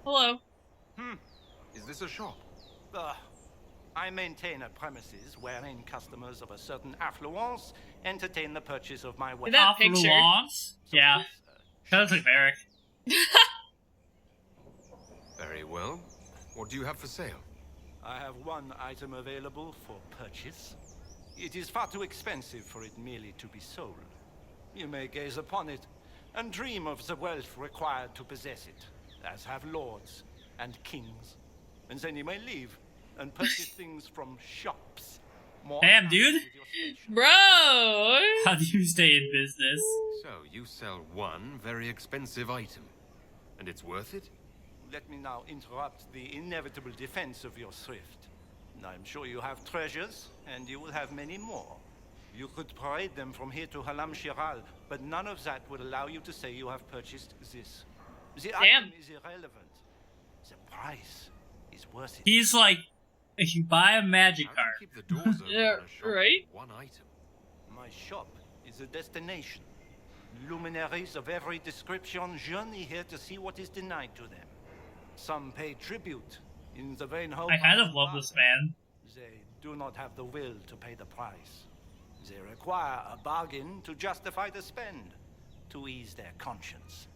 Hello. Is this a shop? I maintain a premises wherein customers of a certain affluence entertain the purchase of my weapons. That picture. Affluence? Yeah. Sounds like Merrick. Very well. What do you have for sale? I have one item available for purchase. It is far too expensive for it merely to be sold. You may gaze upon it and dream of the wealth required to possess it, as have lords and kings. And then you may leave and purchase things from shops. Damn, dude. Bro! How do you stay in business? So, you sell one very expensive item. And it's worth it? Let me now interrupt the inevitable defense of your thrift. I'm sure you have treasures, and you will have many more. You could parade them from here to Halam Shiral, but none of that would allow you to say you have purchased this. The item is irrelevant. The price is worth it. He's like, if you buy a magic How card. do you keep the doors open Yeah, in a shop right. with one item? My shop is a destination. Luminaries of every description journey here to see what is denied to them. Some pay tribute in the vain hope. I kind of love this man. They do not have the will to pay the price. They require a bargain to justify the spend, to ease their conscience.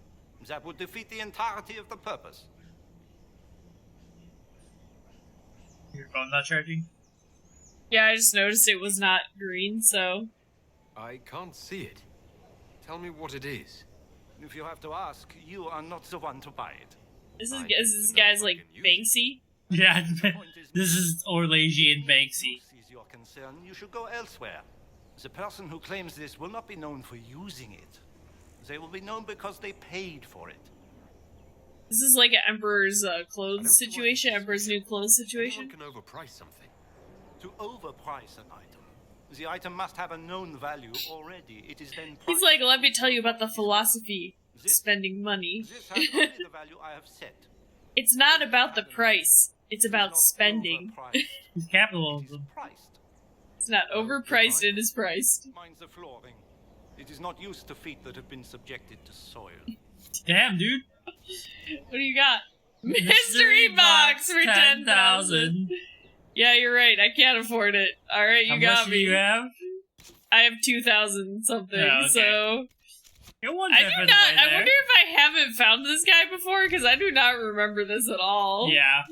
That would defeat the entirety of the purpose. Your phone not charging? Yeah, I just noticed it was not green, so... I can't see it. Tell me what it is. If you have to ask, you are not the one to buy it. This I is don't know guy's if I like can use it. Banksy. Yeah, The point is, this is Orlesian Banksy. If this is your concern, you should go elsewhere. The person who claims this will not be known for using it. They will be known because they paid for it. This is like an Emperor's I don't clothes see why situation, this is Emperor's new special. clothes Anyone situation. can overprice something. To overprice an item, the item must have a known value already. It is then He's priced like, let me tell you for about the what it is philosophy of This- spending money. This has only the value I have set. It's not about the price, it's It is about not spending. overpriced. It's It is capitalism. priced. It's not overpriced, it is priced. Mind the flooring. It is not used to feet that have been subjected to soil. Damn, dude. What do you got? Mystery box for 10,000. Yeah, you're right. I can't afford it. All right, you How got much me. do you have? I have 2,000 something. Oh, okay. So You're one I step do of the not. way I there. wonder if I haven't found this guy before because I do not remember this at all. Yeah.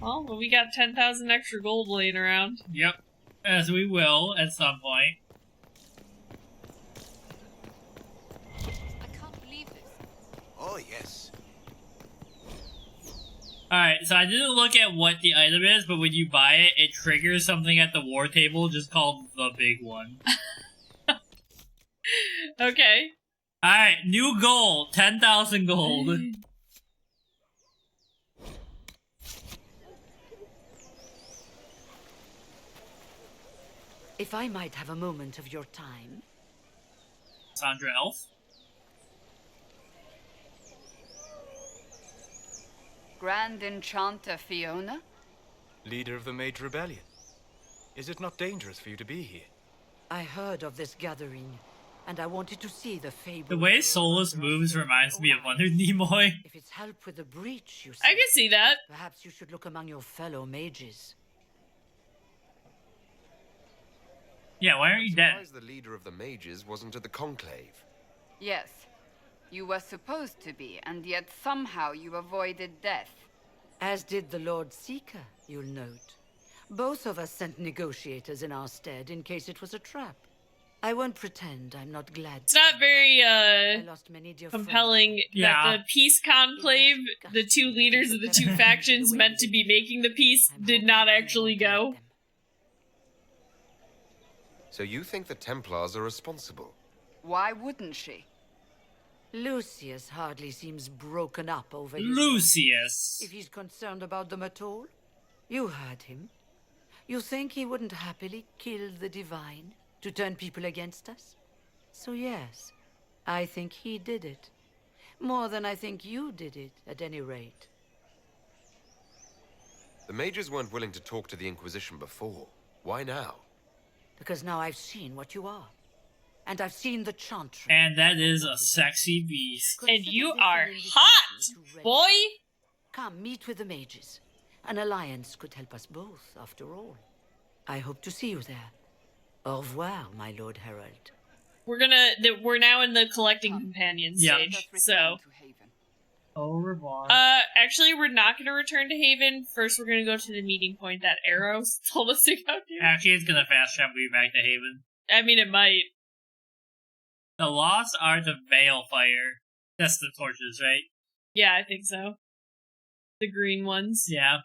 Well, we got 10,000 extra gold laying around. Yep. As we will at some point. I can't believe this. Oh, yes. Alright, so I didn't look at what the item is, but when you buy it, it triggers something at the war table just called the big one. Okay. Alright, new goal. 10,000 gold. If I might have a moment of your time. Sandra Elf? Grand Enchanter Fiona? Leader of the Mage Rebellion. Is it not dangerous for you to be here? I heard of this gathering, and I wanted to see the fable. The way Solus moves reminds me of Leonard Nimoy. If it's help with the breach, you say, I can see that. perhaps you should look among your fellow mages. Yeah, why aren't you dead? Surprised the leader of the mages wasn't at the conclave. Yes. You were supposed to be, and yet somehow you avoided death. As did the Lord Seeker, you'll note. Both of us sent negotiators in our stead in case it was a trap. I won't pretend I'm not glad. It's not very I lost many dear compelling Yeah. that the peace conclave, the two leaders of the two factions meant to be making the peace, friends. did not actually go. So you think the Templars are responsible? Why wouldn't she? Lucius hardly seems broken up over his Lucius. if he's concerned about them at all. You heard him. You think he wouldn't happily kill the divine to turn people against us? So yes, I think he did it. More than I think you did it, at any rate. The mages weren't willing to talk to the Inquisition before. Why now? Because now I've seen what you are. And I've seen the chantry. And that is a sexy beast. And you Consider this are an invitation hot, to Red boy! Jacket. Come, meet with the mages. An alliance could help us both, after all. I hope to see you there. Au revoir, my Lord Herald. We're now in the collecting companion Yeah. stage, Let us so... return to Haven. Au revoir. Actually, we're not gonna return to Haven. First, we're gonna go to the meeting point that Arrow told us to go to. Actually, it's gonna fast travel you back to Haven. I mean, it might. The Lost Art of Balefire. That's the torches, right? Yeah, I think so. The green ones. Yeah.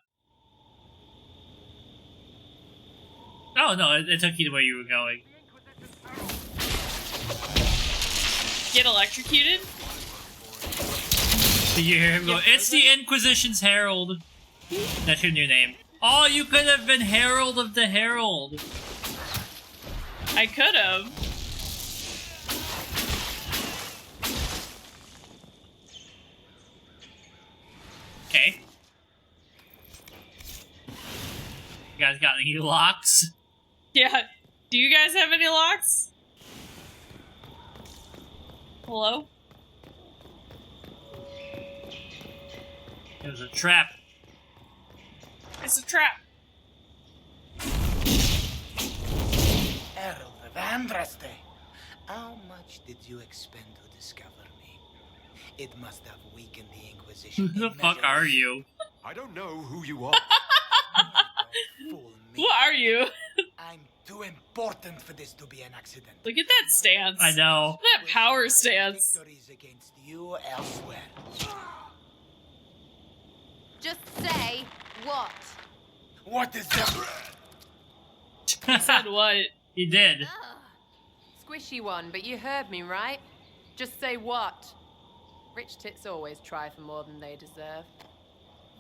Oh no, it took you to where you were going. Get electrocuted? Did you hear him go, "It's the Inquisition's Herald"? That's your new name. Oh, you could have been Herald of the Herald. I could have. Okay. You guys got any locks? Yeah. Do you guys have any locks? Hello? It was a trap. It's a trap. Herald of Andraste, how much did you expend to discover me? It must have weakened the Inquisition. Who the fuck are you? I don't know who you are. Don't fool me. Who are you? I'm too important for this to be an accident. Look at that stance. I know. That power stance. Victories against you elsewhere. Just say what? What is that? Said what? He did. Ugh. Squishy one, but you heard me, right? Just say what? Rich tits always try for more than they deserve.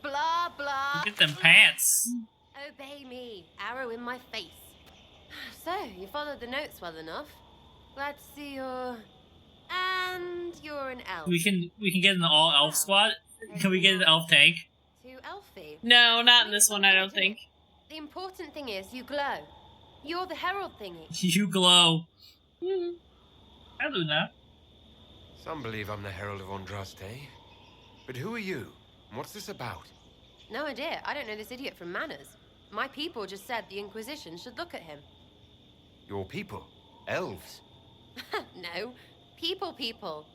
Blah, blah. Get them pants. Obey me. Arrow in my face. So, you followed the notes well enough. Glad to see you're... And you're an elf. We can get an all elf squad. Can we get an elf tank? Too elfy. No, not in this one, I don't think. The important thing is you glow. You're the herald thingy. You glow. Hi, Luna. Some believe I'm the Herald of Andraste. But who are you? And what's this about? No idea. I don't know this idiot from Manners. My people just said the Inquisition should look at him. Your people? Elves? No. People.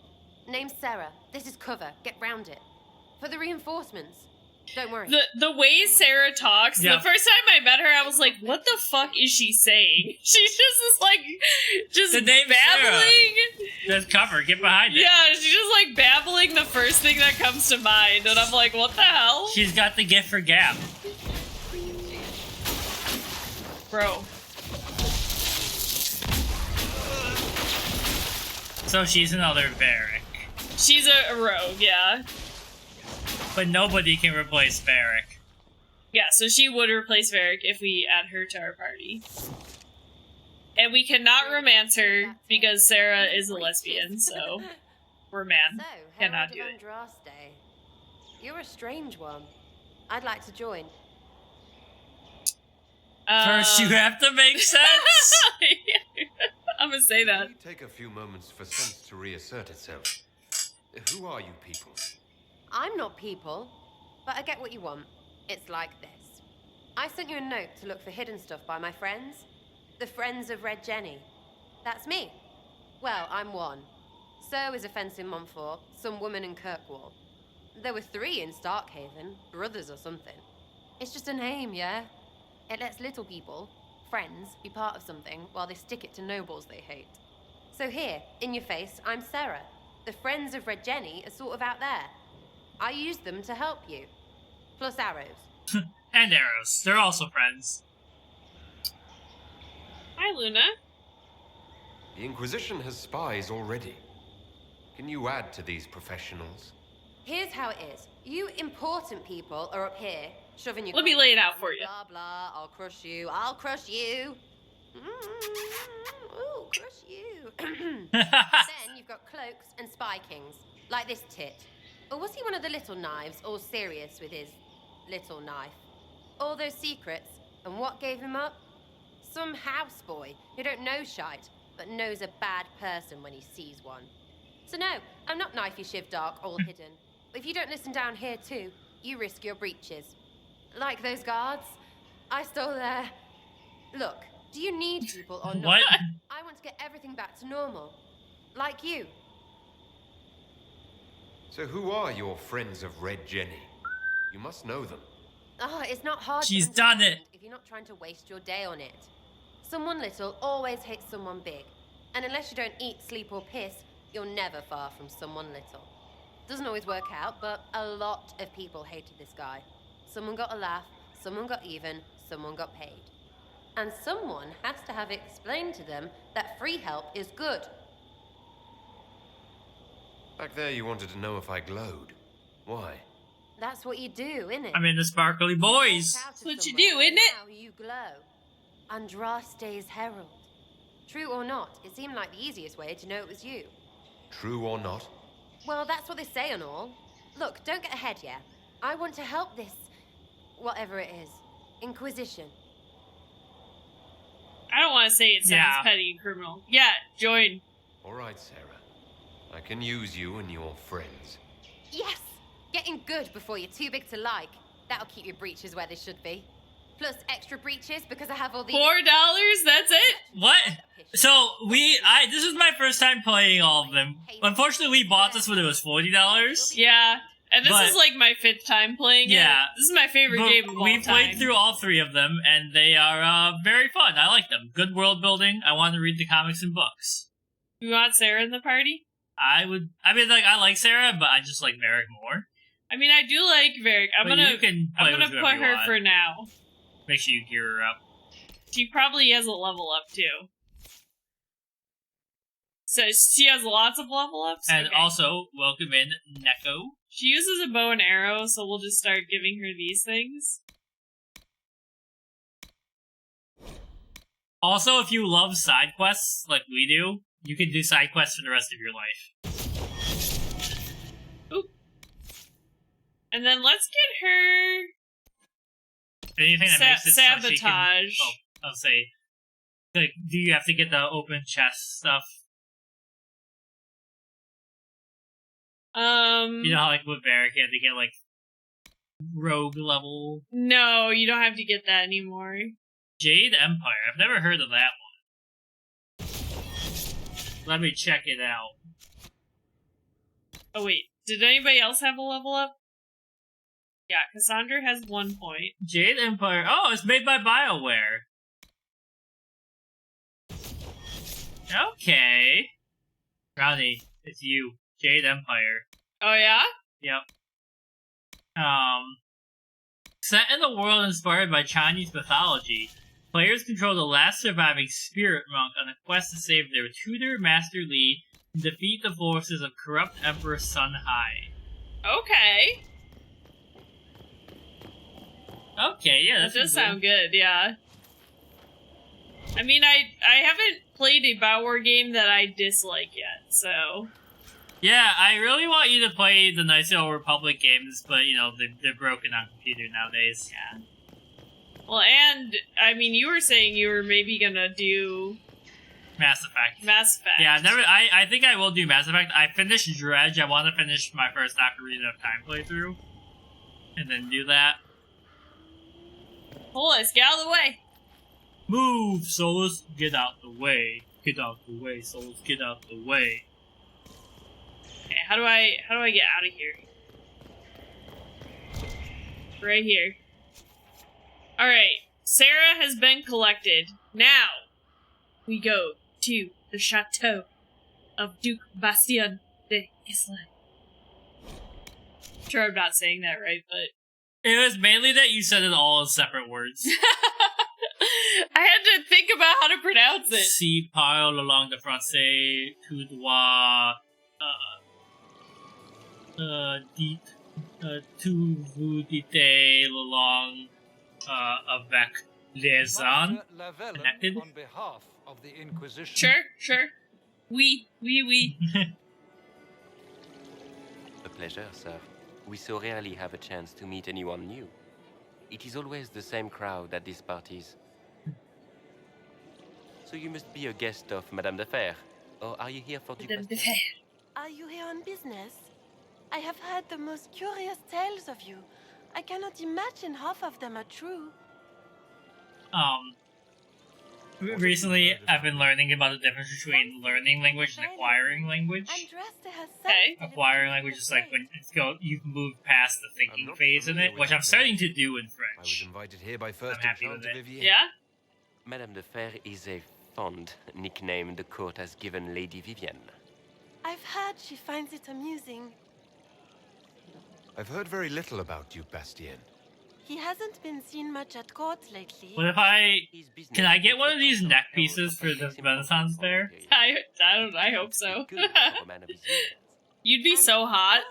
Name's Sarah. This is cover. Get round it. For the reinforcements. Don't worry. The way Sarah talks, Yeah. the first time I met her, I was like, what the fuck is she saying? She's just like, just The name's babbling. Just cover. Get behind it. Yeah, she's just like babbling the first thing that comes to mind, and I'm like, what the hell? She's got the gift for gab. Bro. So she's another Varric. She's a rogue, yeah. But nobody can replace Varric. Yeah, so she would replace Varric if we add her to our party. And we cannot romance her because Sarah is a lesbian, so we're man. So, Cannot Herald do of it. Andraste. You're a strange one. I'd like to join. First, you have to make sense. I'm gonna say that. May take a few moments for sense to reassert itself. Who are you people? I'm not people, but I get what you want. It's like this. I sent you a note to look for hidden stuff by my friends. The Friends of Red Jenny. That's me. Well, I'm one. So is a fence in Montfort, some woman in Kirkwall. There were 3 in Starkhaven, brothers or something. It's just a name, yeah? It lets little people, friends, be part of something while they stick it to nobles they hate. So here, in your face, I'm Sarah. The Friends of Red Jenny are sort of out there. I use them to help you. Plus arrows. And arrows. They're also friends. Hi, Luna. The Inquisition has spies already. Can you add to these professionals? Here's how it is. You important people are up here, shoving your... Let me lay it out for you. Blah, blah, I'll crush you. Ooh, crush you. Then you've got cloaks and spy kings, like this tit. Or was he one of the little knives, all serious with his little knife? All those secrets, and what gave him up? Some houseboy who don't know shite, but knows a bad person when he sees one. So no, I'm not knifey shiv dark, all hidden. But if you don't listen down here too, you risk your breeches. Like those guards, I stole their... Look, do you need people or not? What? I want to get everything back to normal. Like you. So who are your friends of Red Jenny? You must know them. Oh, it's not hard She's to done it. understand if you're not trying to waste your day on it. Someone little always hates someone big. And unless you don't eat, sleep, or piss, you're never far from someone little. Doesn't always work out, but a lot of people hated this guy. Someone got a laugh, someone got even, someone got paid. And someone has to have explained to them that free help is good. Back there you wanted to know if I glowed. Why? That's what you do, innit? I'm in the sparkly boys. That's what you do, isn't it? Now you glow. Andraste's herald. True or not, it seemed like the easiest way to know it was you. True or not? Well, that's what they say and all. Look, don't get ahead yet. I want to help this... whatever it is. Inquisition. I don't want to say it sounds petty and criminal. Yeah, join. All right, Sarah. I can use you and your friends. Yes! Getting good before you're too big to like. That'll keep your breeches where they should be. Plus extra breeches because I have all these... $4? That's it? What? So this is my first time playing all of them. Unfortunately, we bought this when it was $40. Yeah. And this is like my 5th time playing it. This is my favorite game of all time. We played through all 3 of them, and they are very fun. I like them. Good world building. I want to read the comics and books. You want Sarah in the party? I like Sarah, but I just like Varric more. I mean, I do like Varric. I'm gonna put her for now. Make sure you gear her up. She probably has a level up too. So she has lots of level ups? And also, welcome in Neko. She uses a bow and arrow, so we'll just start giving her these things. Also, if you love side quests like we do, you can do side quests for the rest of your life. Oop. And then let's get her... Anything that makes it sabotage. So she can, I'll say, like, do you have to get the open chest stuff? You know how, like, with Varric, you have to get, like, rogue level? No, you don't have to get that anymore. Jade Empire. I've never heard of that one. Let me check it out. Oh, wait. Did anybody else have a level up? Yeah, Cassandra has 1 point. Jade Empire. Oh, it's made by BioWare. Okay. Ronnie, it's you. Jade Empire. Oh, yeah? Yep. Set in a world inspired by Chinese mythology, players control the last surviving spirit monk on a quest to save their tutor, Master Li, and defeat the forces of corrupt Emperor Sun Hai. Okay. Okay, yeah, that does sound good, yeah. I mean, I haven't played a BioWare game that I dislike yet, so... Yeah, I really want you to play the Knights of the Old Republic games, but, you know, they're broken on computer nowadays. Yeah. Well, and, I mean, you were saying you were maybe gonna do... Mass Effect. Mass Effect. Yeah, I think I will do Mass Effect. I finished Dredge. I want to finish my first Ocarina of Time playthrough. And then do that. Well, let's get out of the way. Move, Solus. Get out the way. Get out the way, Solus. Get out the way. Okay, how do I get out of here? Right here. Alright, Sarah has been collected. Now, we go to the chateau of Duke Bastien de Islay. Sure I'm not saying that right, but... It was mainly that you said it all in separate words. I had to think about how to pronounce it. Si parle along the français, tu dois... tu vous dites along avec les uns connected. On behalf of the Inquisition. Sure. Oui. A pleasure, sir. We so rarely have a chance to meet anyone new. It is always the same crowd at these parties. So you must be a guest of Madame de Fer. Or are you here for Duke Madame de Bastien? Fer. Are you here on business? I have heard the most curious tales of you. I cannot imagine half of them are true. Recently, I've been learning about the difference between learning language and acquiring language. Okay. Acquiring language is like when you've moved past the thinking phase in it, which I'm starting to do in I was French. invited here by first I'm happy with Enchanter it. Vivienne. Yeah? Madame de Fer is a fond nickname the court has given Lady Vivienne. I've heard she finds it amusing. I've heard very little about Duke Bastien. He hasn't been seen much at court lately. What if can I get one of these neck pieces for the Renaissance Fair? I hope so. You'd be so hot.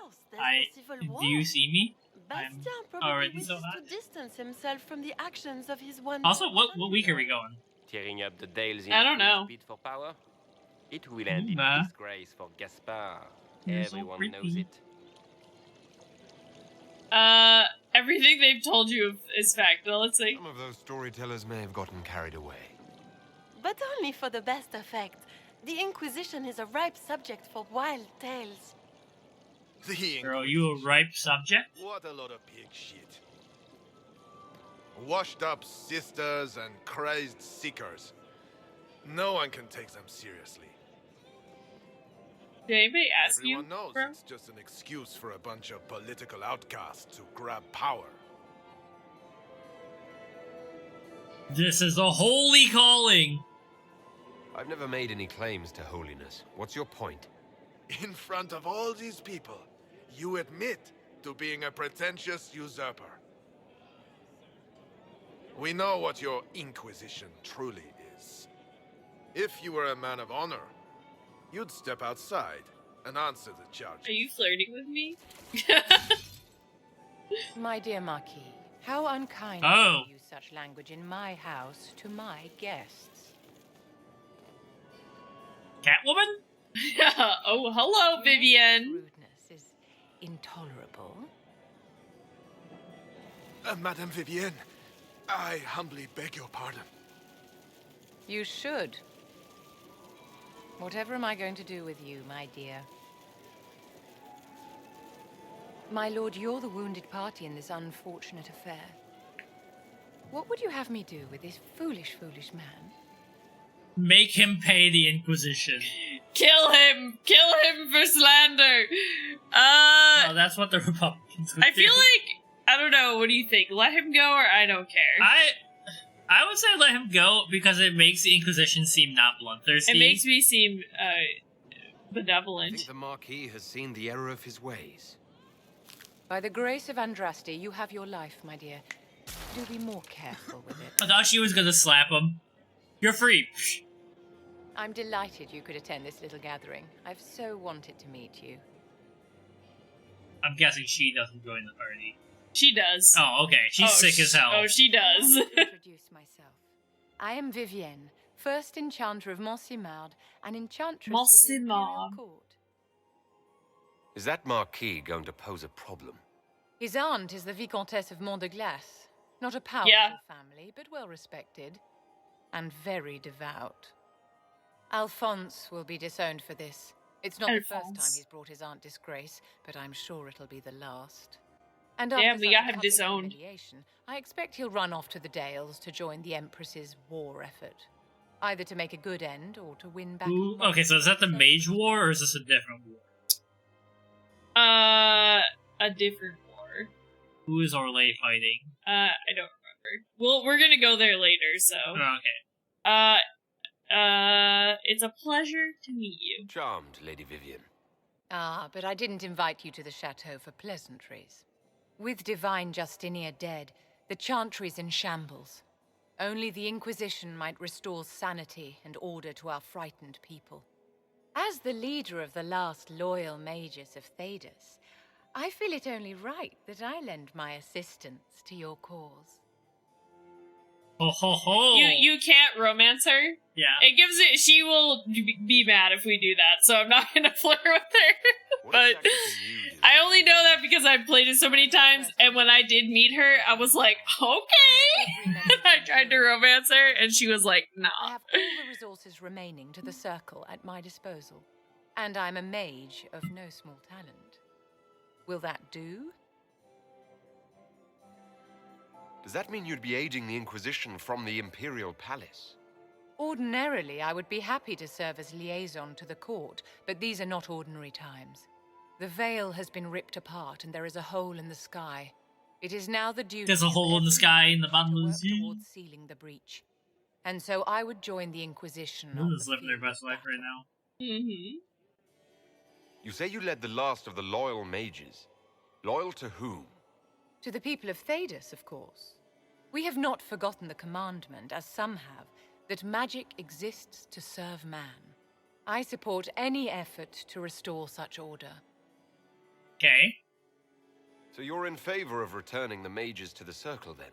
Do you see me? Bastien I'm probably already wishes so hot. to distance himself from the actions of his one. Also, what week are we going? Tearing up the Dales in I don't know. bid for power? It will end in Nah. disgrace for Gaspard. You're so Everyone knows creepy. it. Everything they've told you is fact. Well, let's see. Some of those storytellers may have gotten carried away. But only for the best effect. The Inquisition is a ripe subject for wild tales. Girl, you a ripe subject? What a lot of pig shit. Washed up sisters and crazed seekers. No one can take them seriously. Did anybody ask Everyone you, knows bro? it's just an excuse for a bunch of political outcasts to grab power. This is a holy calling! I've never made any claims to holiness. What's your point? In front of all these people, you admit to being a pretentious usurper. We know what your Inquisition truly is. If you were a man of honor, you'd step outside and answer the charge. Are you flirting with me? My dear Marquis, how unkind Oh. to use such language in my house to my guests. Catwoman? Oh, hello, Vivienne. Rudeness is intolerable. Madame Vivienne, I humbly beg your pardon. You should. Whatever am I going to do with you, my dear? My lord, you're the wounded party in this unfortunate affair. What would you have me do with this foolish, foolish man? Make him pay the Inquisition. Kill him! Kill him for slander! No, that's what the Republicans would I do. feel like, I don't know, what do you think? Let him go or I don't care? I would say let him go because it makes the Inquisition seem not bloodthirsty. It makes me seem, I benevolent. think the Marquis has seen the error of his ways. By the grace of Andraste, you have your life, my dear. Do be more careful with it. I thought she was gonna slap him. You're free. I'm delighted you could attend this little gathering. I've so wanted to meet you. I'm guessing she doesn't join the party. She does. Oh, okay. She's sick as hell. Oh, she does. Introduce myself. I am Vivienne, first enchanter of Montsimard, and enchantress of the Imperial Montsimard. Court. Is that Marquis going to pose a problem? His aunt is the Vicomtesse of Mont de Glace. Not a powerful family, but well respected. And very devout. Alphonse will be disowned for this. It's not the first time he's brought his aunt disgrace, but I'm sure it'll be the last. And Damn, after we such got a him public disowned. humiliation, I expect he'll run off to the Dales to join the Empress's war effort. Either to make a good end, or to win back... Ooh, okay, so is that the Mage War, or is this a different war? A different war. Who is Orlais fighting? I don't remember. Well, we're gonna go there later, so. Okay. It's a pleasure to meet you. Charmed, Lady Vivienne. Ah, but I didn't invite you to the chateau for pleasantries. With divine Justinia dead, the Chantry's in shambles. Only the Inquisition might restore sanity and order to our frightened people. As the leader of the last loyal mages of Thedas, I feel it only right that I lend my assistance to your cause. Ho ho ho! You can't romance her. Yeah. It gives it. She will be mad if we do that, so I'm not gonna flirt with her. But I only know that because I've played it so many times, and then when I did meet her, I was like, okay. I tried to romance her, and she was like, nah. I have all the resources remaining to the circle at my disposal. And I'm a mage of no small talent. Will that do? Does that mean you'd be aiding the Inquisition from the Imperial Palace? Ordinarily, I would be happy to serve as liaison to the court, but these are not ordinary times. The veil has been ripped apart, and there is a hole in the sky. It is now the duty There's a hole in the sky in the bottom of the sea. towards sealing the breach. And so I would join the Inquisition. Luna's living their best life right now. Mm-hmm. You say you led the last of the loyal mages. Loyal to whom? To the people of Thedas, of course. We have not forgotten the commandment, as some have, that magic exists to serve man. I support any effort to restore such order. Okay. So you're in favor of returning the mages to the circle, then?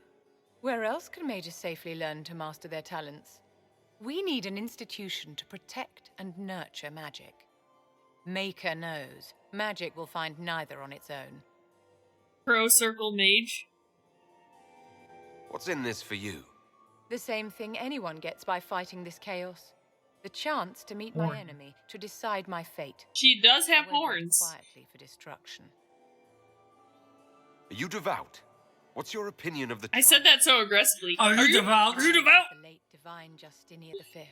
Where else can mages safely learn to master their talents? We need an institution to protect and nurture magic. Maker knows, magic will find neither on its own. Pro Circle Mage. What's in this for you? The same thing anyone gets by fighting this chaos. The chance to meet my enemy, to decide my fate. She does have I won't wait horns. quietly for destruction. Are you devout? What's your opinion of the I said that so aggressively. Are you devout? Are you devout? The late divine Justinian V.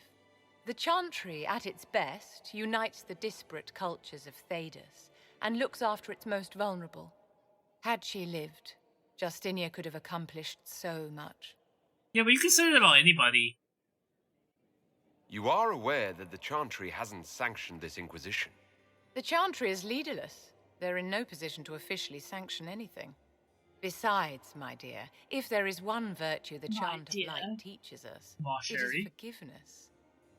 The Chantry, at its best, unites the disparate cultures of Thedas and looks after its most vulnerable. Had she lived, Justinia could have accomplished so much. Yeah, but you can say that about anybody. You are aware that the Chantry hasn't sanctioned this Inquisition. The Chantry is leaderless. They're in no position to officially sanction anything. Besides, my dear, if there is one virtue the Chant of Light teaches us, it is forgiveness.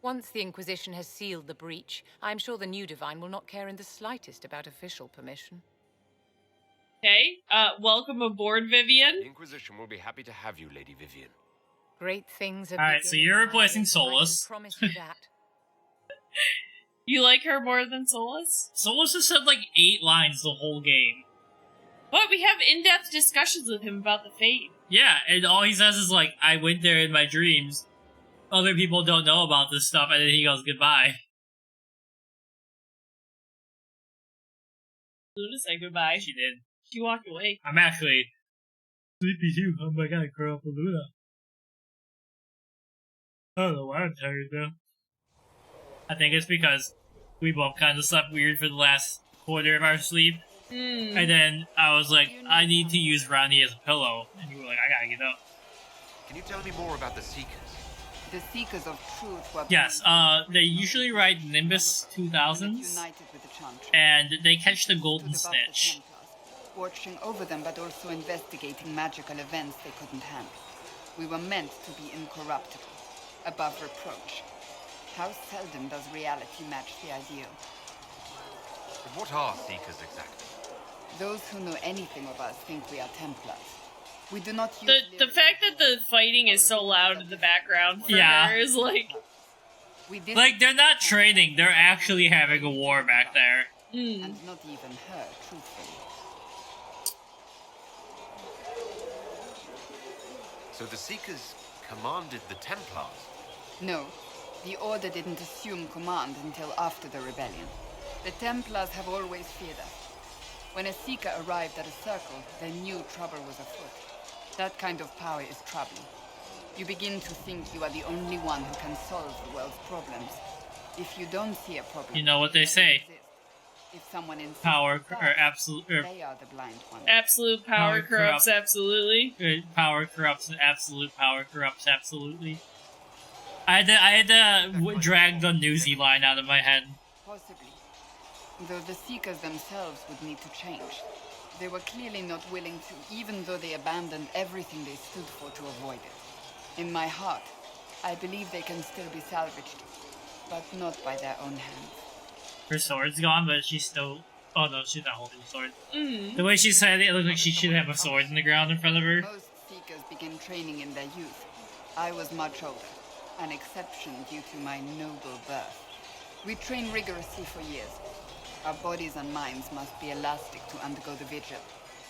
Once the Inquisition has sealed the breach, I'm sure the new Divine will not care in the slightest about official permission. Okay, welcome aboard, Vivienne. The Inquisition will be happy to have you, Lady Vivienne. Great things are Alright, so you're replacing Solus. I can promise you that. You like her more than Solus? Solus has said like 8 lines the whole game. But we have in-depth discussions with him about the fate. Yeah, and all he says is like, I went there in my dreams. Other people don't know about this stuff, and then he goes goodbye. Luna said goodbye. She did. She walked away. I'm actually sleepy too. Oh my god, curl up with Luna. I don't know why I'm tired though. I think it's because we both kind of slept weird for the last quarter of our sleep. And then I was like, I need to use Ronnie as a pillow. And you were like, I gotta get up. Can you tell me more about the Seekers? The Seekers of Truth were Yes, they usually ride Nimbus 2000s. united with the Chantry. And they catch the Golden Stood above the Snitch. Templars, watching over them but also investigating magical events they couldn't handle. We were meant to be incorruptible, above reproach. How seldom does reality match the ideal? But what are Seekers exactly? Those who know anything of us think we are Templars. We do not use The fact that the fighting is so loud in the background for her is like... Like, they're not training, they're actually having a war back there. And not even her, truthfully. So the Seekers commanded the Templars? No, the Order didn't assume command until after the rebellion. The Templars have always feared us. When a Seeker arrived at a circle, they knew trouble was afoot. That kind of power is troubling. You begin to think you are the only one who can solve the world's problems. If you don't see a problem, You know what they say. if someone insists Power, it or does, absolute, or they are the blind ones. Absolute power corrupts absolutely. Power corrupts absolute. Power corrupts absolutely. I had to drag the Newsy line out of my head. Possibly. Though the Seekers themselves would need to change. They were clearly not willing to, even though they abandoned everything they stood for to avoid it. In my heart, I believe they can still be salvaged, but not by their own hands. Her sword's gone, but she's still... Oh no, she's not holding the sword. The way she said it, it looked like she should have a sword in the ground in front of her. Most Seekers begin training in their youth. I was much older, an exception due to my noble birth. We train rigorously for years. Our bodies and minds must be elastic to undergo the vigil.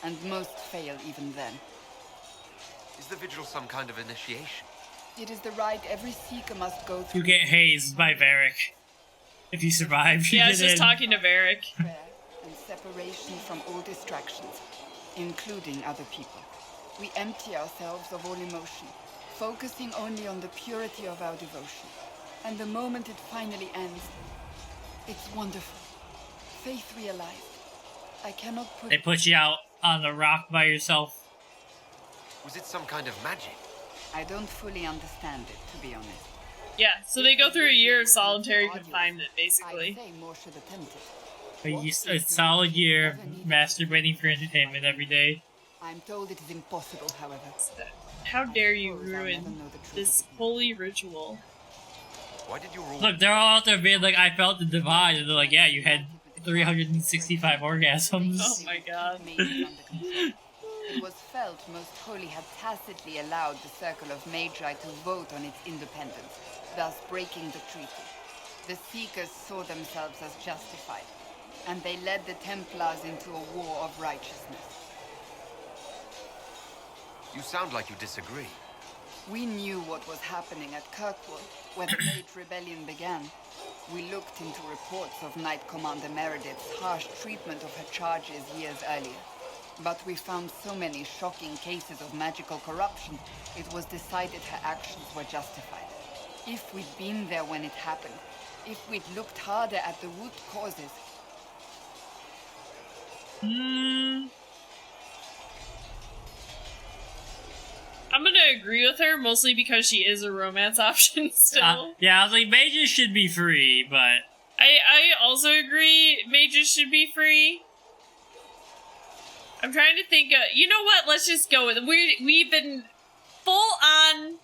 and most fail even then. Is the vigil some kind of initiation? It is the rite every Seeker must go through. You get hazed by Varric. If you survive, you Yeah, I get was just in. talking to Varric. Prayer and separation from all distractions, including other people. We empty ourselves of all emotion, focusing only on the purity of our devotion. And the moment it finally ends, it's wonderful. Faith realized. I cannot put... They put you out on the rock by yourself. Was it some kind of magic? I don't fully understand it, to be honest. Yeah, so they go through a year of solitary confinement, basically. I'd say more should attempt it. A solid year of masturbating for entertainment every day. I'm told it is impossible, however. How dare you ruin this holy ritual? Why did you rule? Look, they're all out there being like, I felt the divine, and they're like, yeah, you had 365 orgasms. Oh my god. It was felt most holy had tacitly allowed the Circle of Magi to vote on its independence, thus breaking the treaty. The Seekers saw themselves as justified, and they led the Templars into a war of righteousness. You sound like you disagree. We knew what was happening at Kirkwood, where the Mage Rebellion began. We looked into reports of Knight Commander Meredith's harsh treatment of her charges years earlier. But we found so many shocking cases of magical corruption, it was decided her actions were justified. If we'd been there when it happened, if we'd looked harder at the root causes... I'm gonna agree with her, mostly because she is a romance option still. Yeah, I was like, mages should be free, but... I also agree mages should be free. I'm trying to think of... You know what? Let's just go with it. We've been full on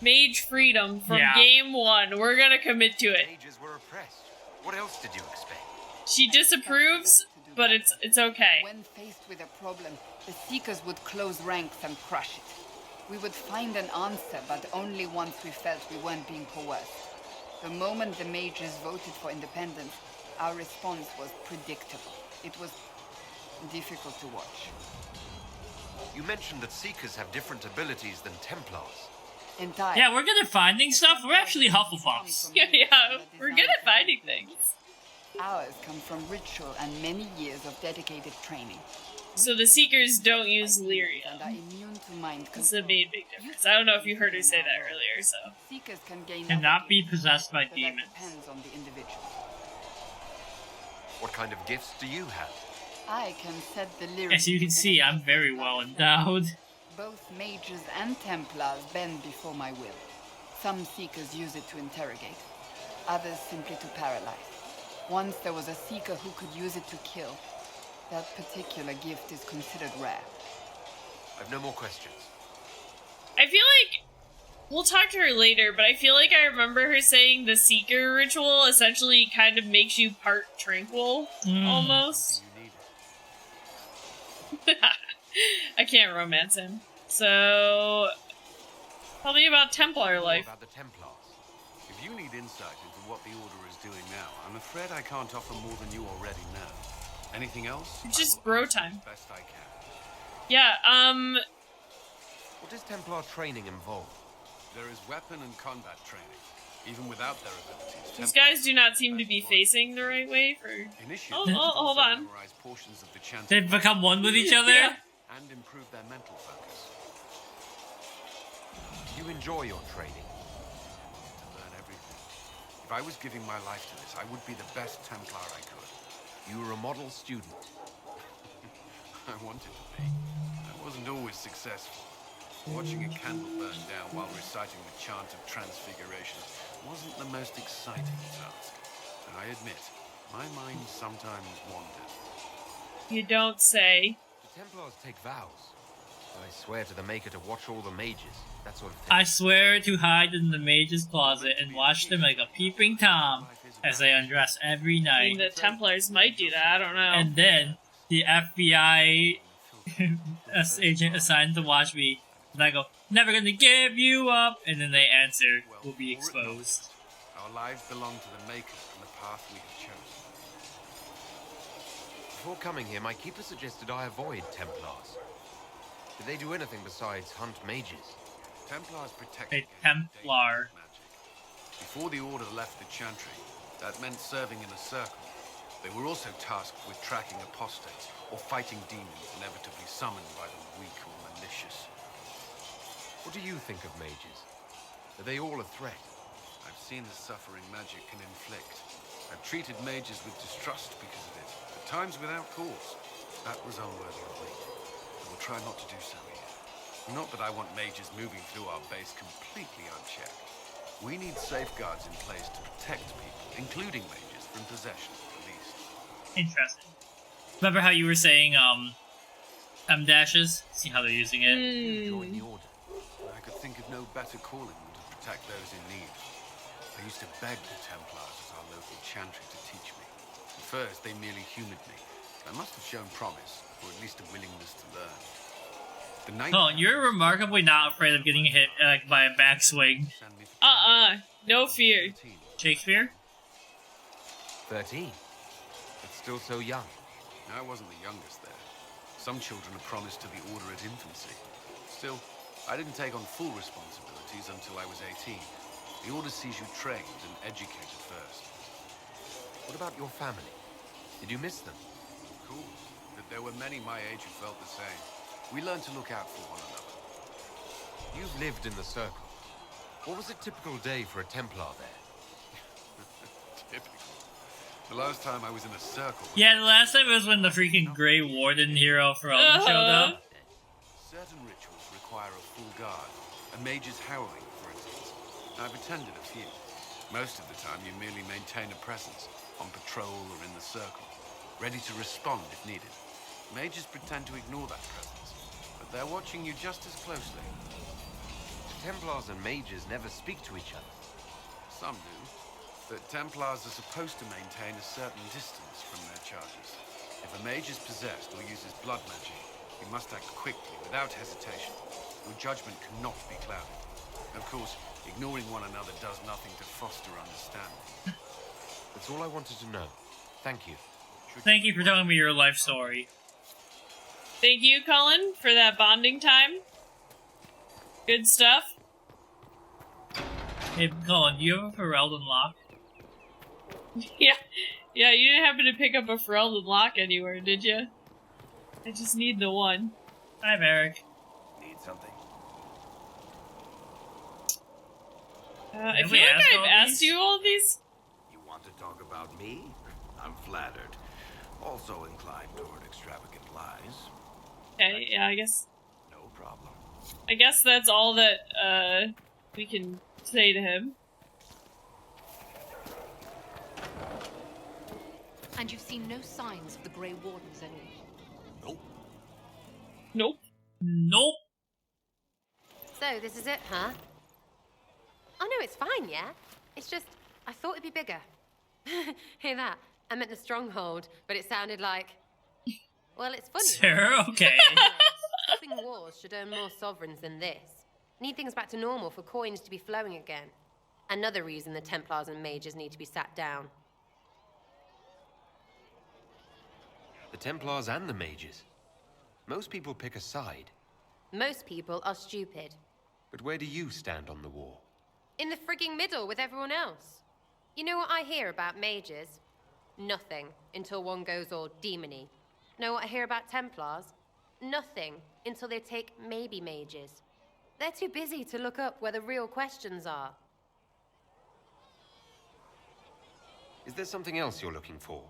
mage freedom from game one. We're gonna commit to it. Mages were oppressed. What else did you expect? She disapproves, but it's okay. When faced with a problem, the Seekers would close ranks and crush it. We would find an answer, but only once we felt we weren't being coerced. The moment the mages voted for independence, our response was predictable. It was difficult to watch. You mentioned that Seekers have different abilities than Templars. Yeah, we're good at finding stuff. We're actually Hufflepuffs. Yeah, we're good at finding things. Ours come from ritual and many years of dedicated training. So the Seekers don't use lyrium. And are immune to mind That's a big difference. I don't know if you heard her say that earlier, so... Seekers can gain Cannot be possessed by but demons. that depends on the individual. What kind of gifts do you have? I can set the lyrium. As you can see, I'm very well endowed. Both mages and Templars bend before my will. Some Seekers use it to interrogate, others simply to paralyze. Once there was a Seeker who could use it to kill. That particular gift is considered rare. I've no more questions. I feel like... We'll talk to her later, but I feel like I remember her saying the Seeker ritual essentially kind of makes you part tranquil, almost. I can't romance him. So... Probably about Templar life. About the Templars. If you need insight into what the Order is doing now, I'm afraid I can't offer more than you already know. Anything else? It's just bro time. Best I can. Yeah, What does Templar training involve? There is weapon and combat training. Even without their abilities. these guys do not seem to be facing the right way for... Oh, hold on. Portions of the chanting They've become one with each other? Yeah. and improve their mental focus. Do you enjoy your training? To learn everything. If I was giving my life to this, I would be the best Templar I could. You were a model student. I wanted to be. I wasn't always successful. Watching a candle burn down while reciting the chant of transfiguration wasn't the most exciting task. And I admit, my mind sometimes wandered. You don't say. Do Templars take vows? I swear to the Maker to watch all the mages, that sort of thing. I swear to hide in the mage's closet and watch them like a peeping Tom as they undress every I night. mean, the Templars might do that, I don't know. And then the FBI agent assigned to watch me, and I go, never gonna give you up, and then they answer, will be exposed. Our lives belong to the Maker and the path we have chosen. Before coming here, my keeper suggested I avoid Templars. Did they do anything besides hunt mages? Templars protect A Templar. magic. Before the Order left the Chantry, that meant serving in a circle. They were also tasked with tracking apostates or fighting demons inevitably summoned by the weak or malicious. What do you think of mages? Are they all a threat? I've seen the suffering magic can inflict. I've treated mages with distrust because of it, at times without cause. That was unworthy of me. I will try not to do so here. Not that I want mages moving through our base completely unchecked. We need safeguards in place to protect people, including mages, from possession, at least. Interesting. Remember how you were saying, dashes? See how they're using it? Join the Order. I could think of no better calling than to protect those in need. I used to beg the Templars at our local chantry to teach me. At first, they merely humored me. I must have shown promise, or at least a willingness to learn. Oh, you're remarkably not afraid of getting hit by a backswing. No fear. Shakespeare? 13. It's still so young. I wasn't the youngest there. Some children are promised to the Order at infancy. Still, I didn't take on full responsibilities until I was 18. The Order sees you trained and educated first. What about your family? Did you miss them? Of course, but there were many my age who felt the same. We learned to look out for one another. You've lived in the Circle. What was a typical day for a Templar there? Typical. The last time I was in a circle... Yeah, the last time was when the freaking Grey Warden hero for Elden showed up. Certain rituals require a full guard. A mage's howling, for instance. I've attended a few. Most of the time, you merely maintain a presence, on patrol or in the circle, ready to respond if needed. Mages pretend to ignore that presence, but they're watching you just as closely. Templars and mages never speak to each other. Some do, but Templars are supposed to maintain a certain distance from their charges. If a mage is possessed or uses blood magic, you must act quickly, without hesitation. Your judgment cannot be clouded. Of course, ignoring one another does nothing to foster understanding. That's all I wanted to know. Thank you. Thank you for telling me your life story. Thank you, Cullen, for that bonding time. Good stuff. Hey, Colin, do you have a Ferelden lock? Yeah, you didn't happen to pick up a Ferelden lock anywhere, did you? I just need the one. Hi, Merrick. Need something? I feel like I've asked you all of these. You want to talk about me? I'm flattered. Also inclined toward extravagant lies. Okay, yeah, I guess. No problem. I guess that's all that we can say to him. And you've seen no signs of the Grey Wardens at all? Nope. Nope. So, this is it, huh? Oh no, it's fine, yeah? It's just, I thought it'd be bigger. Hear that? I meant the stronghold, but it sounded like... Well, it's funny. Sarah, okay. Stopping wars should earn more sovereigns than this. Need things back to normal for coins to be flowing again. Another reason the Templars and Mages need to be sat down. The Templars and the Mages. Most people pick a side. Most people are stupid. But where do you stand on the war? In the frigging middle with everyone else. You know what I hear about Mages? Nothing, until one goes all demony. Know what I hear about Templars? Nothing, until they take maybe Mages. They're too busy to look up where the real questions are. Is there something else you're looking for?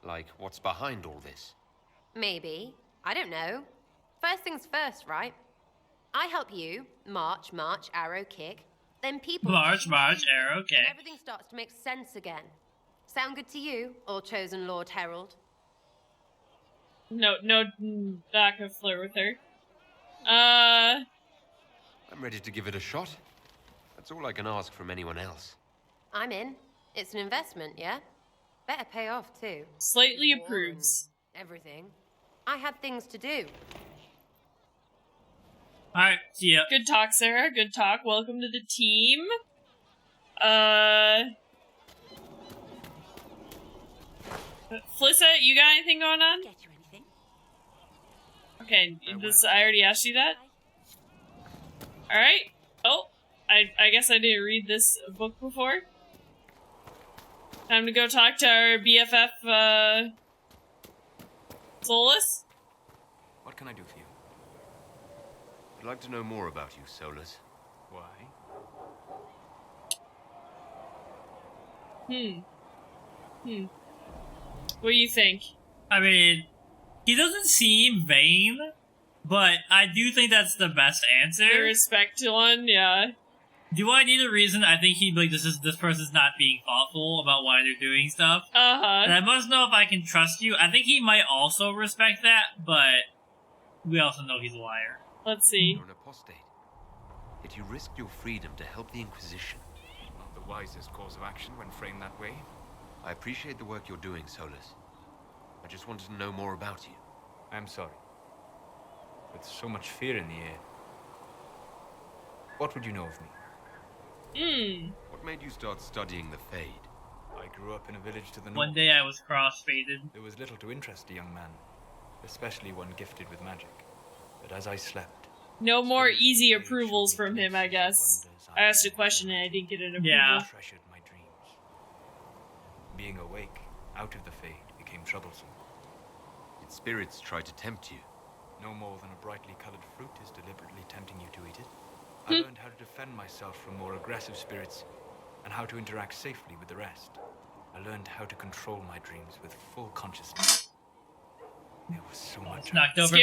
Like, what's behind all this? Maybe. I don't know. First things first, right? I help you, march, arrow, kick. Then people... March, arrow, kick. And everything starts to make sense again. Sound good to you, all chosen Lord Herald? No, not gonna flirt with her. I'm ready to give it a shot. That's all I can ask from anyone else. I'm in. It's an investment, yeah? Better pay off, too. Slightly approves. Everything. I had things to do. Alright, see ya. Good talk, Sarah. Good talk. Welcome to the team. Felissa, you got anything going on? Get you anything? Okay, this I already asked you that. All right. Oh, I guess I didn't read this book before. Time to go talk to our BFF, Solus. What can I do for you? I'd like to know more about you, Solus. Why? What do you think? I mean, he doesn't seem vain, but I do think that's the best answer. The respect one, yeah. Do I need a reason? I think he'd be like, this person's not being thoughtful about why they're doing stuff. And I must know if I can trust you. I think he might also respect that, but we also know he's a liar. Let's see. You're an apostate. Yet you risked your freedom to help the Inquisition. Not the wisest course of action when framed that way. I appreciate the work you're doing, Solus. I just wanted to know more about you. I'm sorry. With so much fear in the air. What would you know of me? What made you start studying the Fade? I grew up in a village to the north. One day I was cross-faded. There was little to interest a young man, especially one gifted with magic. But as I slept... No more easy approvals from him, I guess. I asked a question and I didn't get an approval. Yeah. I treasured my dreams. Being awake, out of the Fade, became troublesome. Did spirits try to tempt you? No more than a brightly colored fruit is deliberately tempting you to eat it. I learned how to defend myself from more aggressive spirits, and how to interact safely with the rest. I learned how to control my dreams with full consciousness. There was so much. Knocked over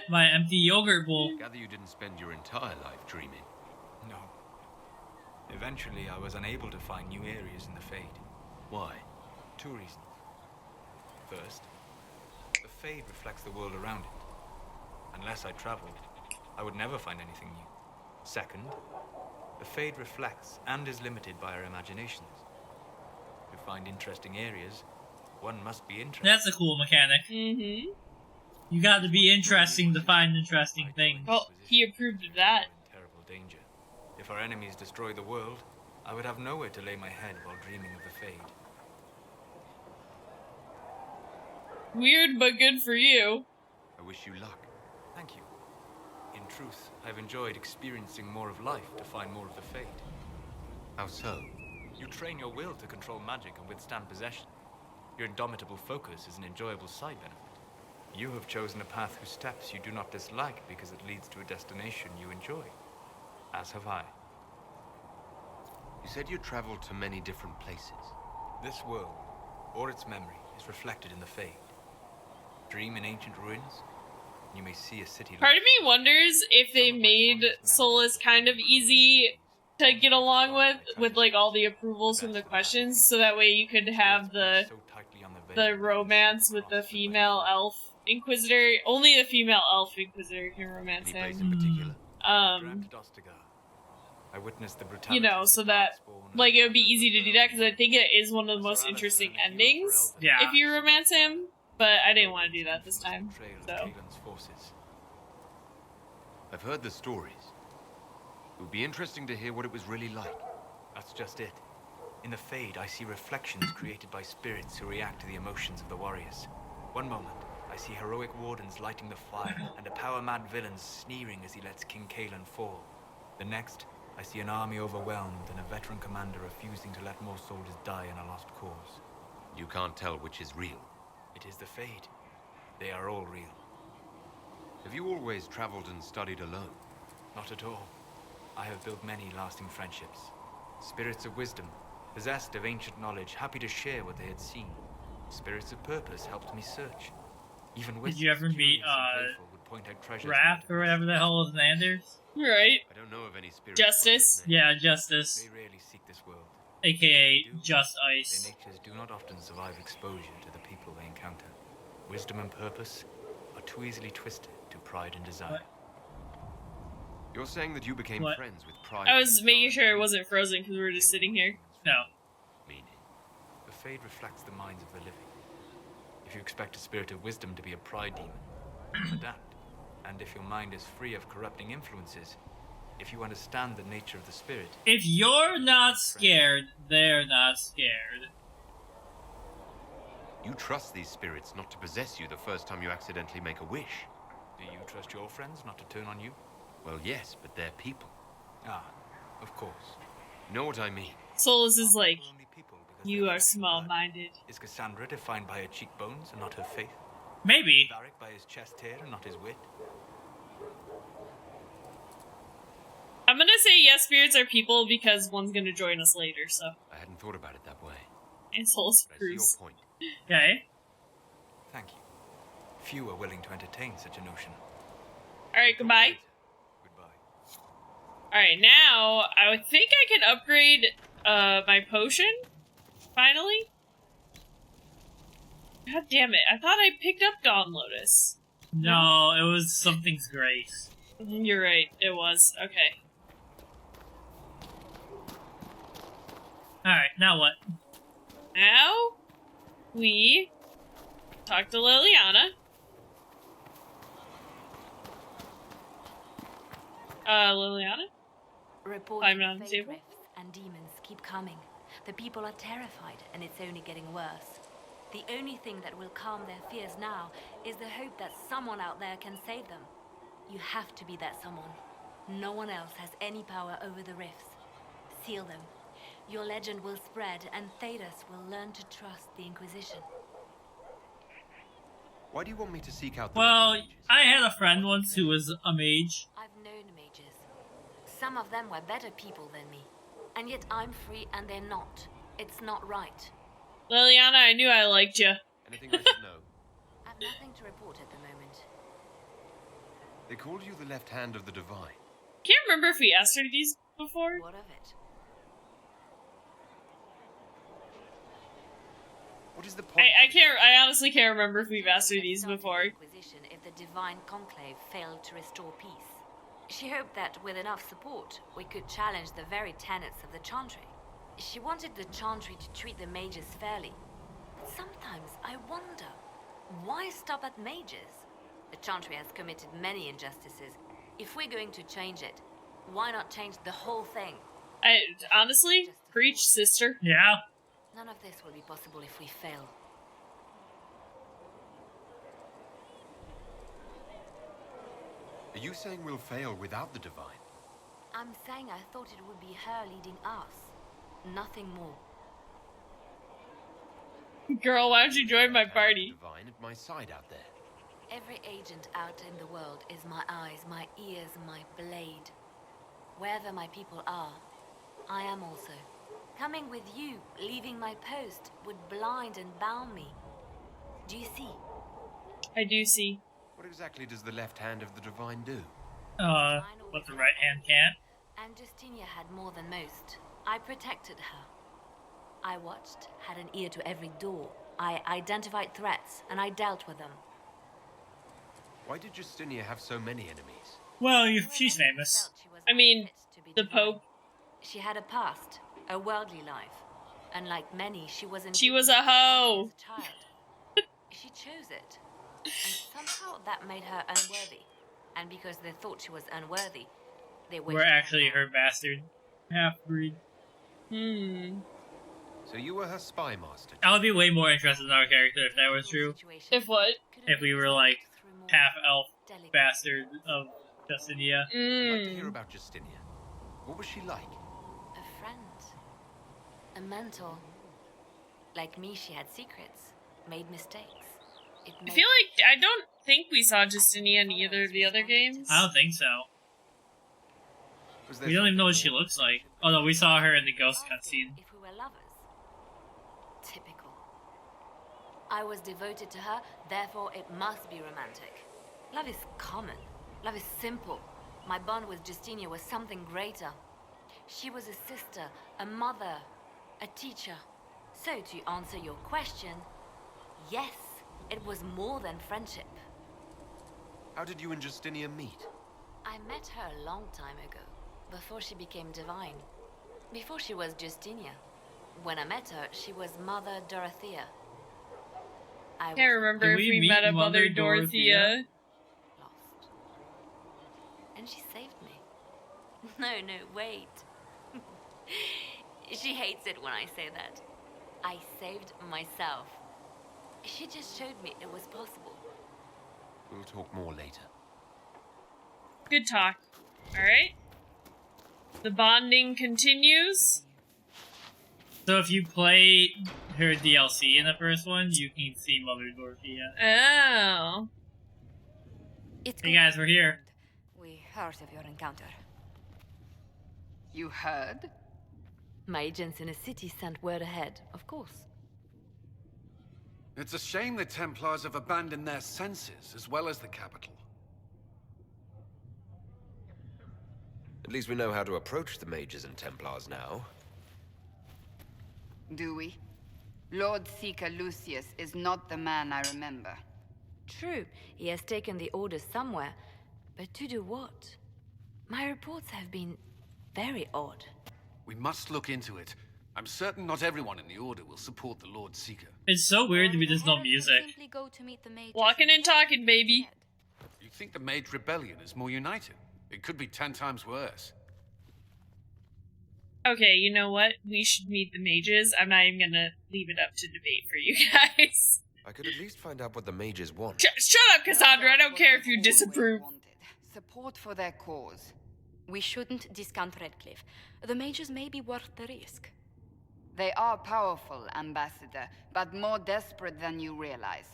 my empty yogurt bowl. Gather you didn't spend your entire life dreaming. No. Eventually, I was unable to find new areas in the Fade. Why? 2 reasons. First, the Fade reflects the world around it. Unless I traveled, I would never find anything new. Second, the Fade reflects and is limited by our imaginations. To find interesting areas, one must be interested. That's a cool mechanic. You got to be interesting to find interesting things. Well, he approved of that. In terrible danger. If our enemies destroy the world, I would have nowhere to lay my head while dreaming of the Fade. Weird, but good for you. I wish you luck. Thank you. In truth, I've enjoyed experiencing more of life to find more of the Fade. How so? You train your will to control magic and withstand possession. Your indomitable focus is an enjoyable side benefit. You have chosen a path whose steps you do not dislike because it leads to a destination you enjoy. As have I. You said you traveled to many different places. This world, or its memory, is reflected in the Fade. Dream in ancient ruins, you may see a city. Part of me wonders if they made Solus kind of easy to get along with like all the approvals from the questions, so that way you could have the romance with the female elf Inquisitor. Only the female elf Inquisitor can romance him. I witnessed the brutality. You know, so that like it would be easy to do that, because I think it is one of the most interesting endings. Yeah. If you romance him, but I didn't want to do that this time. So. I've heard the stories. It would be interesting to hear what it was really like. That's just it. In the Fade, I see reflections created by spirits who react to the emotions of the warriors. One moment, I see heroic wardens lighting the fire, and a power-mad villain sneering as he lets King Kaelan fall. The next, I see an army overwhelmed and a veteran commander refusing to let more soldiers die in a lost cause. You can't tell which is real. It is the Fade. They are all real. Have you always traveled and studied alone? Not at all. I have built many lasting friendships. Spirits of wisdom, possessed of ancient knowledge, happy to share what they had seen. Spirits of purpose helped me search. Even did you ever meet Wrath or whatever the hell was Landers? Right. I don't know of any spirits. Justice. Yeah, Justice. They rarely seek this world. AKA Just Ice. Their natures do not often survive exposure to the people they encounter. Wisdom and purpose are too easily twisted to pride and desire. What? You're saying that you became friends with pride. I was making sure it wasn't frozen because we were just sitting here. No. Meaning? The Fade reflects the minds of the living. If you expect a spirit of wisdom to be a pride demon, adapt. And if your mind is free of corrupting influences, if you understand the nature of the spirit... If you're not scared, they're not scared. You trust these spirits not to possess you the first time you accidentally make a wish. Do you trust your friends not to turn on you? Well, yes, but they're people. Ah, of course. You know what I mean? Solus is like, you are small-minded. Is Cassandra defined by her cheekbones and not her faith? Maybe. Varric by his chest hair and not his wit? I'm gonna say yes, spirits are people because one's gonna join us later, so. I hadn't thought about it that way. And Solus But I see your proves. point. Okay. Thank you. Few are willing to entertain such a notion. Alright, goodbye. Alright, now, I would think I can upgrade, my potion? Finally? God damn it, I thought I picked up Dawn Lotus. No, it was something's grace. You're right, it was. Okay. Alright, now what? Now, we talk to Liliana. Liliana? Reports Climb of on the fake table. rifts and demons keep coming. The people are terrified, and it's only getting worse. The only thing that will calm their fears now is the hope that someone out there can save them. You have to be that someone. No one else has any power over the rifts. Seal them. Your legend will spread, and Thedas will learn to trust the Inquisition. Why do you want me to seek out the Well, I had a friend once who was a mage. I've known mages. Some of them were better people than me. And yet I'm free and they're not. It's not right. Liliana, I knew I liked you. Anything I should know? I've nothing to report at the moment. They called you the left hand of the divine. Can't remember if we asked her these before. What of it? What is the point? I honestly can't remember if we've asked her these before. Inquisition if the Divine Conclave failed to restore peace. She hoped that with enough support, we could challenge the very tenets of the Chantry. She wanted the Chantry to treat the mages fairly. But sometimes I wonder, why stop at mages? The Chantry has committed many injustices. If we're going to change it, why not change the whole thing? Honestly, preach, sister. Yeah. None of this will be possible if we fail. Are you saying we'll fail without the divine? I'm saying I thought it would be her leading us. Nothing more. Girl, why don't you join my party? Divine at my side out there. Every agent out in the world is my eyes, my ears, my blade. Wherever my people are, I am also. Coming with you, leaving my post, would blind and bound me. Do you see? I do see. What exactly does the left hand of the divine do? What the right hand can't? And Justinia had more than most. I protected her. I watched, had an ear to every door. I identified threats, and I dealt with them. Why did Justinia have so many enemies? Well, she's famous. I mean, the Pope. She had a past, a worldly life. Unlike many, she was a hoe. As a child. She chose it. And somehow that made her unworthy. And because they thought she was unworthy, they We're actually her bastard half-breed. So you were her spy master? I would be way more interested in our character if that was true. If what? If we were like half-elf bastard of Justinia. I'd like to hear about Justinia. What was she like? A friend. A mentor. Like me, she had secrets. Made mistakes. I feel like I don't think we saw Justinia in either of the other games. I don't think so. We don't even know what she looks like. Oh no, we saw her in the ghost cutscene. If we were lovers. Typical. I was devoted to her, therefore it must be romantic. Love is common. Love is simple. My bond with Justinia was something greater. She was a sister, a mother, a teacher. So to answer your question, yes, it was more than friendship. How did you and Justinia meet? I met her a long time ago, before she became divine. Before she was Justinia. When I met her, she was Mother Dorothea. I can't remember if we met a Mother Dorothea. Lost. And she saved me. No, wait. She hates it when I say that. I saved myself. She just showed me it was possible. We'll talk more later. Good talk. Alright. The bonding continues. So if you play her DLC in the first one, you can see Mother Dorothea. Oh. Hey guys, we're here. We heard of your encounter. You heard? My agents in the city sent word ahead, of course. It's a shame the Templars have abandoned their senses, as well as the capital. At least we know how to approach the Mages and Templars now. Do we? Lord Seeker Lucius is not the man I remember. True, he has taken the orders somewhere, but to do what? My reports have been very odd. We must look into it. I'm certain not everyone in the Order will support the Lord Seeker. It's so weird to be there's no music. Walking and talking, baby. You think the Mage Rebellion is more united? It could be 10 times worse. Okay, you know what? We should meet the mages. I'm not even gonna leave it up to debate for you guys. I could at least find out what the Mages want. Shut up, Cassandra. I don't care if you disapprove. Support for their cause. We shouldn't discount Redcliffe. The mages may be worth the risk. They are powerful, Ambassador, but more desperate than you realize.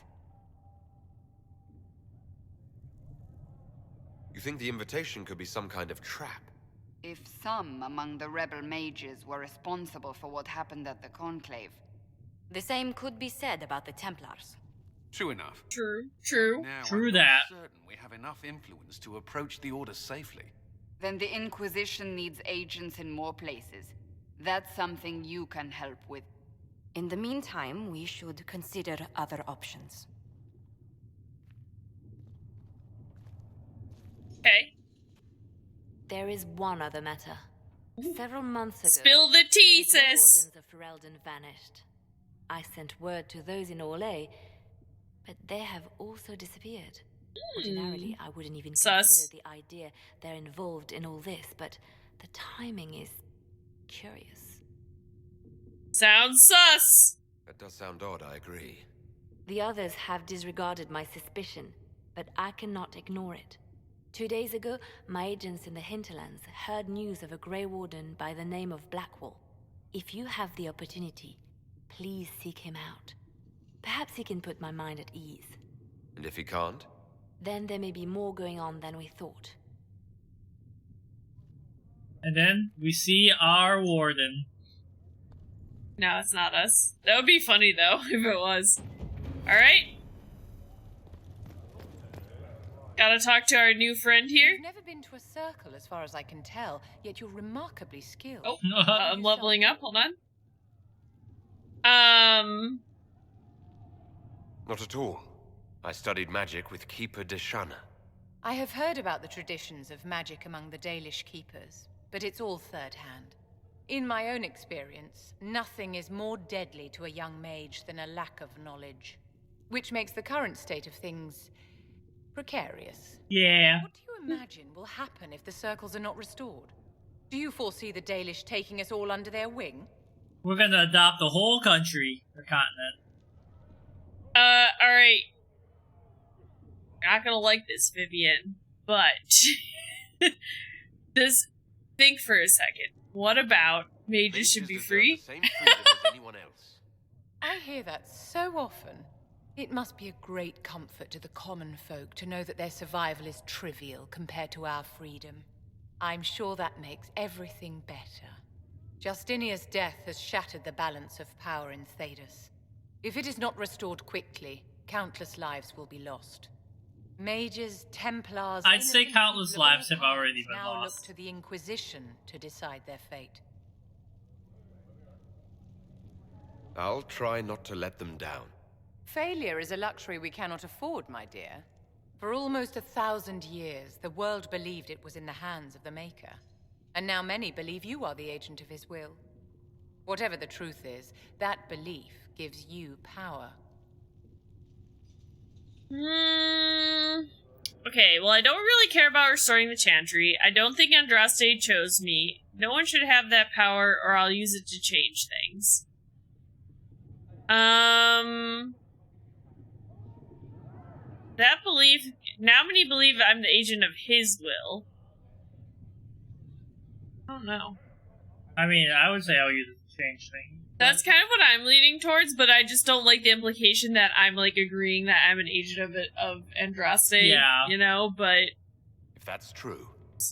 You think the invitation could be some kind of trap? If some among the rebel mages were responsible for what happened at the Conclave. The same could be said about the Templars. True enough. True. Now True I'm that. not certain we have enough influence to approach the Order safely. Then the Inquisition needs agents in more places. That's something you can help with. In the meantime, we should consider other options. Okay. There is one other matter. Several months ago, Spill the tea, the Grey sis. Wardens of Ferelden vanished. I sent word to those in Orlais, but they have also disappeared. Ordinarily, I wouldn't even consider the idea they're involved in all this, but the timing is curious. Sounds sus. That does sound odd, I agree. The others have disregarded my suspicion, but I cannot ignore it. 2 days ago, my agents in the hinterlands heard news of a Grey Warden by the name of Blackwall. If you have the opportunity, please seek him out. Perhaps he can put my mind at ease. And if he can't? Then there may be more going on than we thought. And then we see our warden. No, it's not us. That would be funny, though, if it was. Alright. Gotta talk to our new friend here. You've never been to a circle, as far as I can tell, yet you're remarkably skilled. Oh, I'm leveling up. Hold on. Not at all. I studied magic with Keeper Deshana. I have heard about the traditions of magic among the Dalish keepers, but it's all third-hand. In my own experience, nothing is more deadly to a young mage than a lack of knowledge, which makes the current state of things precarious. Yeah. What do you imagine will happen if the circles are not restored? Do you foresee the Dalish taking us all under their wing? We're gonna adopt the whole country or continent. Alright. You're not gonna like this, Vivienne, but think for a second. What about mages should be free? The same freedom as anyone else. I hear that so often. It must be a great comfort to the common folk to know that their survival is trivial compared to our freedom. I'm sure that makes everything better. Justinia's death has shattered the balance of power in Thedas. If it is not restored quickly, countless lives will be lost. Mages, Templars... I'd say countless lives have already been now lost. look to the Inquisition to decide their fate. I'll try not to let them down. Failure is a luxury we cannot afford, my dear. For almost 1,000 years, the world believed it was in the hands of the Maker. And now many believe you are the agent of his will. Whatever the truth is, that belief gives you power. Okay, well, I don't really care about restoring the Chantry. I don't think Andraste chose me. No one should have that power, or I'll use it to change things. That belief... Now many believe I'm the agent of his will. I don't know. I mean, I would say I'll use it to change things. That's kind of what I'm leaning towards, but I just don't like the implication that I'm, like, agreeing that I'm an agent of Andraste. Yeah. You know, but... If that's true...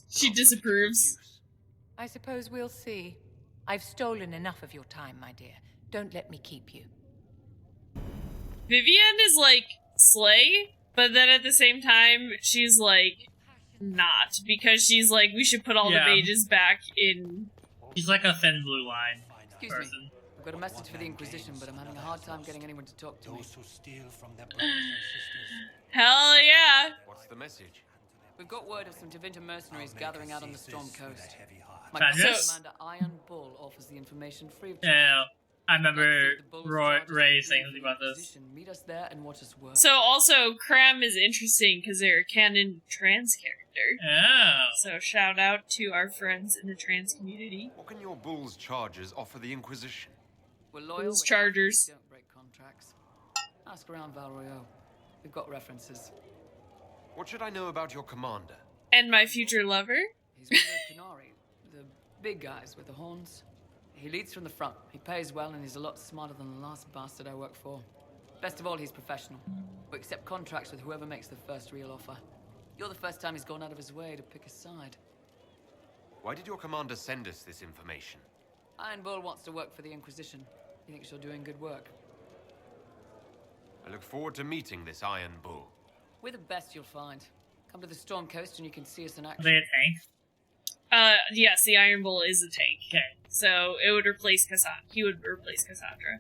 She disapproves. I suppose we'll see. I've stolen enough of your time, my dear. Don't let me keep you. Vivienne is, like, slay, but then at the same time, she's, like, not. Because she's like, we should put all the mages back in... She's like a thin blue line Excuse person. me. I've got a message for the Inquisition, but I'm having a hard time getting anyone to talk to me. Hell yeah! What's the message? We've got word of some Tevinter mercenaries gathering out on the Storm Coast. My Bandits? commander, Iron Bull, offers the information free of charge. Yeah, I remember Ray saying something about this. Meet us there and watch us work. So also, Cram is interesting because they're a canon trans character. Oh. So shout out to our friends in the trans community. What can your bull's charges offer the Inquisition? We're loyal. Bull's chargers. We don't break contracts. Ask around Valroyo. We've got references. What should I know about your commander? And my future lover? He's one of the Canari, the big guys with the horns. He leads from the front. He pays well, and he's a lot smarter than the last bastard I worked for. Best of all, he's professional. We accept contracts with whoever makes the first real offer. You're the first time he's gone out of his way to pick a side. Why did your commander send us this information? Iron Bull wants to work for the Inquisition. He thinks you're doing good work. I look forward to meeting this Iron Bull. We're the best you'll find. Come to the Storm Coast and you can see us in action. Are they a tank? Yes, the Iron Bull is a tank. Okay. So it would replace Cassandra. He would replace Cassandra.